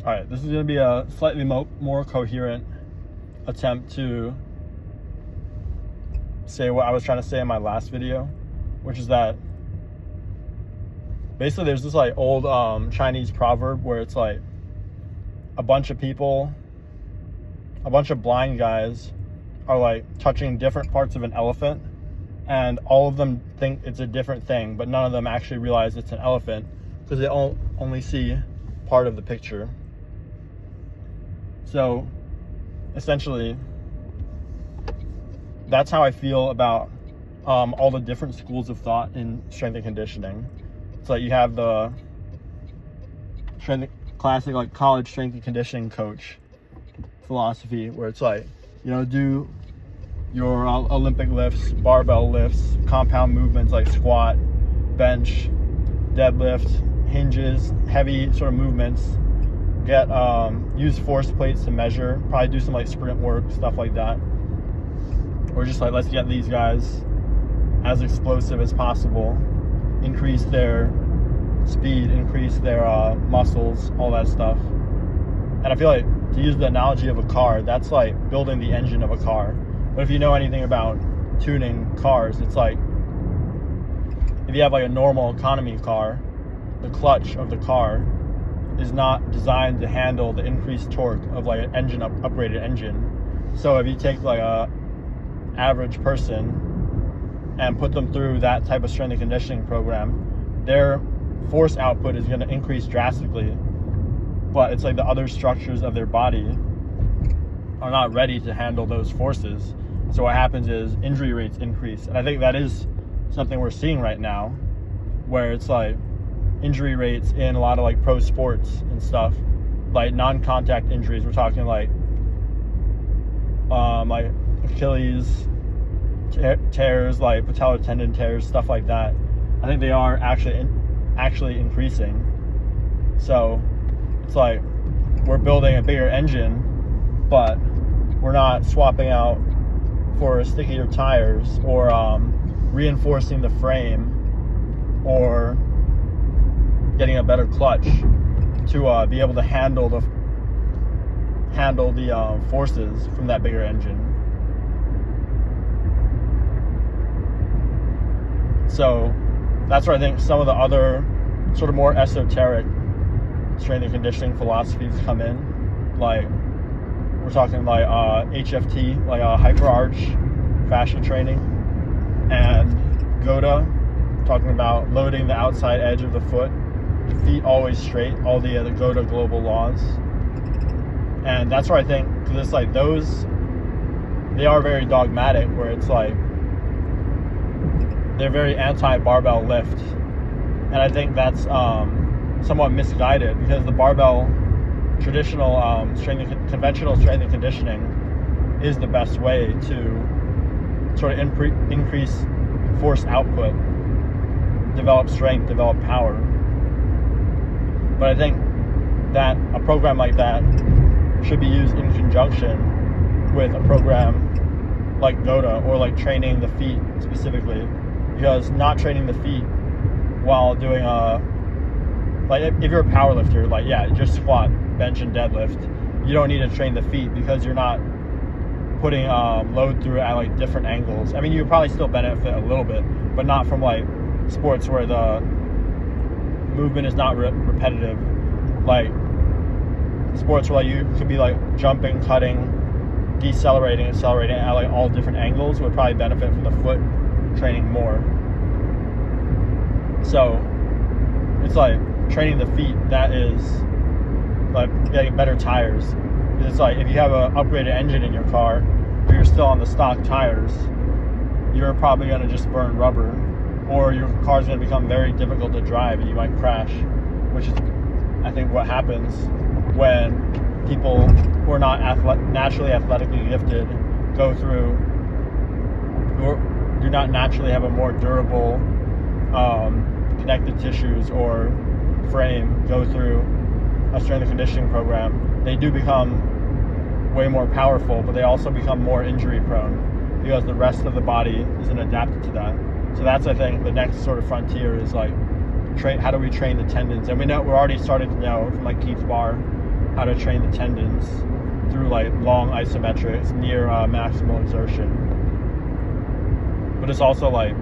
All right, this is going to be a slightly more coherent attempt to say what I was trying to say in my last video, which is that basically there's this like old Chinese proverb where it's like a bunch of blind guys are like touching different parts of an elephant, and all of them think it's a different thing, but none of them actually realize it's an elephant because they only see part of the picture. So essentially, that's how I feel about all the different schools of thought in strength and conditioning. It's like you have the classic like college strength and conditioning coach philosophy, where it's like, do your Olympic lifts, barbell lifts, compound movements like squat, bench, deadlift, hinges, heavy sort of movements. Use force plates to measure, probably do some like sprint work, stuff like that. Or just like, let's get these guys as explosive as possible, increase their speed, increase their muscles, all that stuff. And I feel like, to use the analogy of a car, that's like building the engine of a car. But if you know anything about tuning cars, it's like, if you have like a normal economy car, the clutch of the car is not designed to handle the increased torque of like an upgraded engine. So if you take like a average person and put them through that type of strength and conditioning program, their force output is going to increase drastically, but it's like the other structures of their body are not ready to handle those forces. So what happens is injury rates increase. And I think that is something we're seeing right now, where it's like injury rates in a lot of like pro sports and stuff, like non-contact injuries. We're talking like Achilles tears, like patellar tendon tears, stuff like that. I think they are actually increasing. So it's like we're building a bigger engine, but we're not swapping out for stickier tires or reinforcing the frame or getting a better clutch to be able to handle the forces from that bigger engine. So that's where I think some of the other sort of more esoteric strength and conditioning philosophies come in. Like we're talking like HFT, like hyperarch fascia training, and GOATA, talking about loading the outside edge of the foot, feet always straight, all the GOATA global laws. And that's where I think, because it's like those, they are very dogmatic, where it's like they're very anti-barbell lift. And I think that's somewhat misguided, because the barbell, traditional conventional strength and conditioning is the best way to sort of increase force output, develop strength, develop power. But I think that a program like that should be used in conjunction with a program like GOATA, or like training the feet specifically, because not training the feet while doing like if you're a power lifter, like just squat, bench, and deadlift, you don't need to train the feet because you're not putting load through it at like different angles. I mean, you probably still benefit a little bit, but not from like sports where the movement is not repetitive. Like sports where like you could be like jumping, cutting, decelerating, accelerating at like all different angles would probably benefit from the foot training more. So it's like training the feet, that is like getting better tires. It's like if you have an upgraded engine in your car, but you're still on the stock tires, you're probably going to just burn rubber, or your car's going to become very difficult to drive and you might crash, which is, I think, what happens when people who are not naturally athletically gifted go through, who do not naturally have a more durable connective tissues or frame, go through a strength and conditioning program. They do become way more powerful, but they also become more injury prone because the rest of the body isn't adapted to that. So that's, I think, the next sort of frontier is like how do we train the tendons? And we're already starting to know from like Keith's bar how to train the tendons through like long isometrics near maximal exertion. But it's also like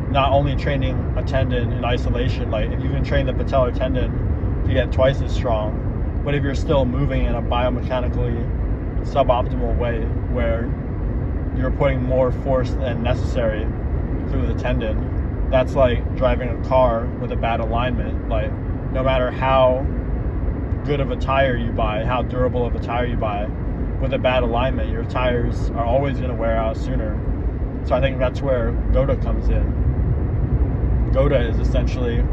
not only training a tendon in isolation, like if you can train the patellar tendon to get twice as strong, but if you're still moving in a biomechanically suboptimal way where you're putting more force than necessary through the tendon, that's like driving a car with a bad alignment. Like no matter how good of a tire you buy, how durable of a tire you buy, with a bad alignment, your tires are always going to wear out sooner. So I think that's where GOATA comes in. GOATA is essentially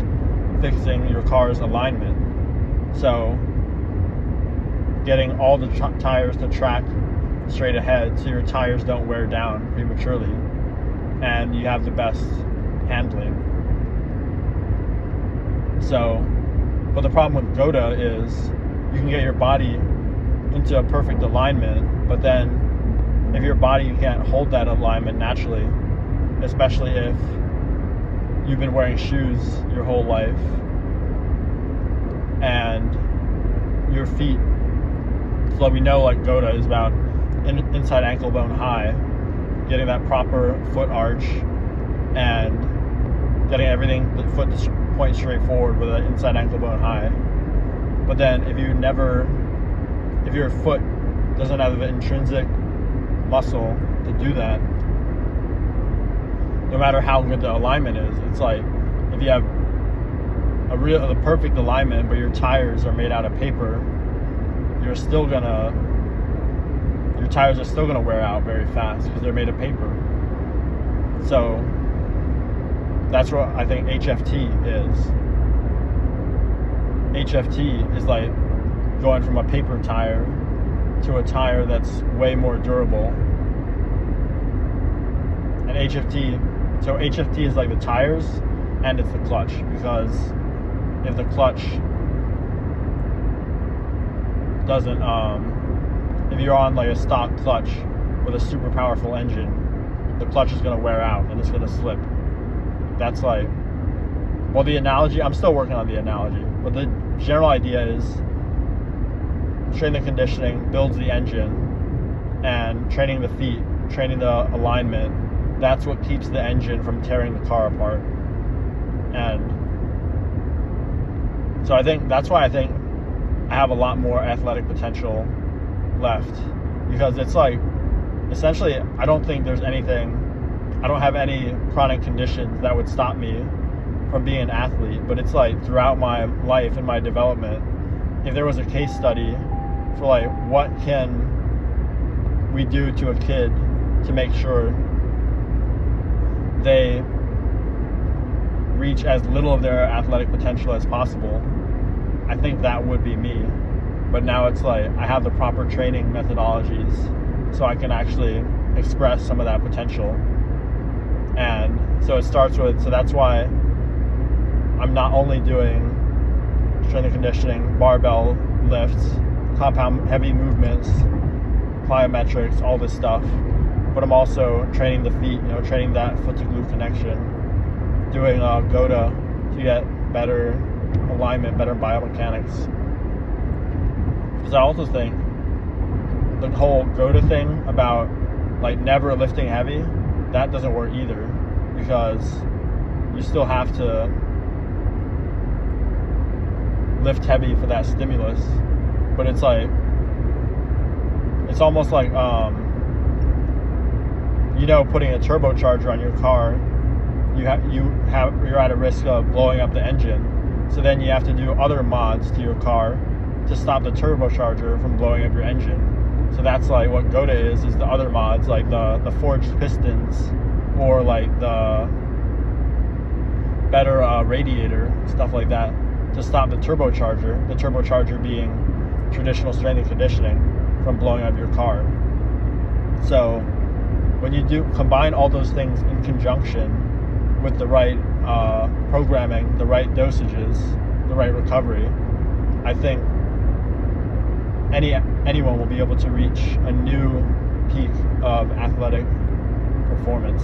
fixing your car's alignment. So getting all the tires to track straight ahead so your tires don't wear down prematurely and you have the best handling. So, but the problem with GOATA is you can get your body into a perfect alignment, but then if your body can't hold that alignment naturally, especially if you've been wearing shoes your whole life and your feet, so we know like GOATA is about inside ankle bone high, getting that proper foot arch and getting everything, the foot to point straight forward with an inside ankle bone high. But then if your foot doesn't have the intrinsic muscle to do that, no matter how good the alignment is, it's like if you have the perfect alignment but your tires are made out of paper, your tires are still gonna wear out very fast because they're made of paper. So that's what I think HFT is. HFT is like going from a paper tire to a tire that's way more durable. And HFT is like the tires and it's the clutch, because if the clutch doesn't, if you're on like a stock clutch with a super powerful engine, the clutch is going to wear out and it's going to slip. That's like, well, the analogy, I'm still working on the analogy, but the general idea is training the conditioning builds the engine, and training the feet, training the alignment, that's what keeps the engine from tearing the car apart. And so I think that's why I think I have a lot more athletic potential left, because it's like essentially I don't have any chronic conditions that would stop me from being an athlete. But it's like throughout my life and my development, if there was a case study for like what can we do to a kid to make sure they reach as little of their athletic potential as possible, I think that would be me. But now it's like I have the proper training methodologies so I can actually express some of that potential. And so it starts with, so that's why I'm not only doing strength and conditioning, barbell lifts, compound heavy movements, plyometrics, all this stuff, but I'm also training the feet, training that foot to glute connection, doing GOATA to get better alignment, better biomechanics. Because I also think the whole GOATA thing about like never lifting heavy, that doesn't work either, because you still have to lift heavy for that stimulus. But it's like, it's almost like putting a turbocharger on your car, you're at a risk of blowing up the engine. So then you have to do other mods to your car to stop the turbocharger from blowing up your engine. So that's like what GOATA is the other mods, like the forged pistons, or like the better radiator, stuff like that, to stop the turbocharger being traditional strength and conditioning, from blowing up your car. So when you do combine all those things in conjunction with the right programming, the right dosages, the right recovery, I think anyone will be able to reach a new peak of athletic performance.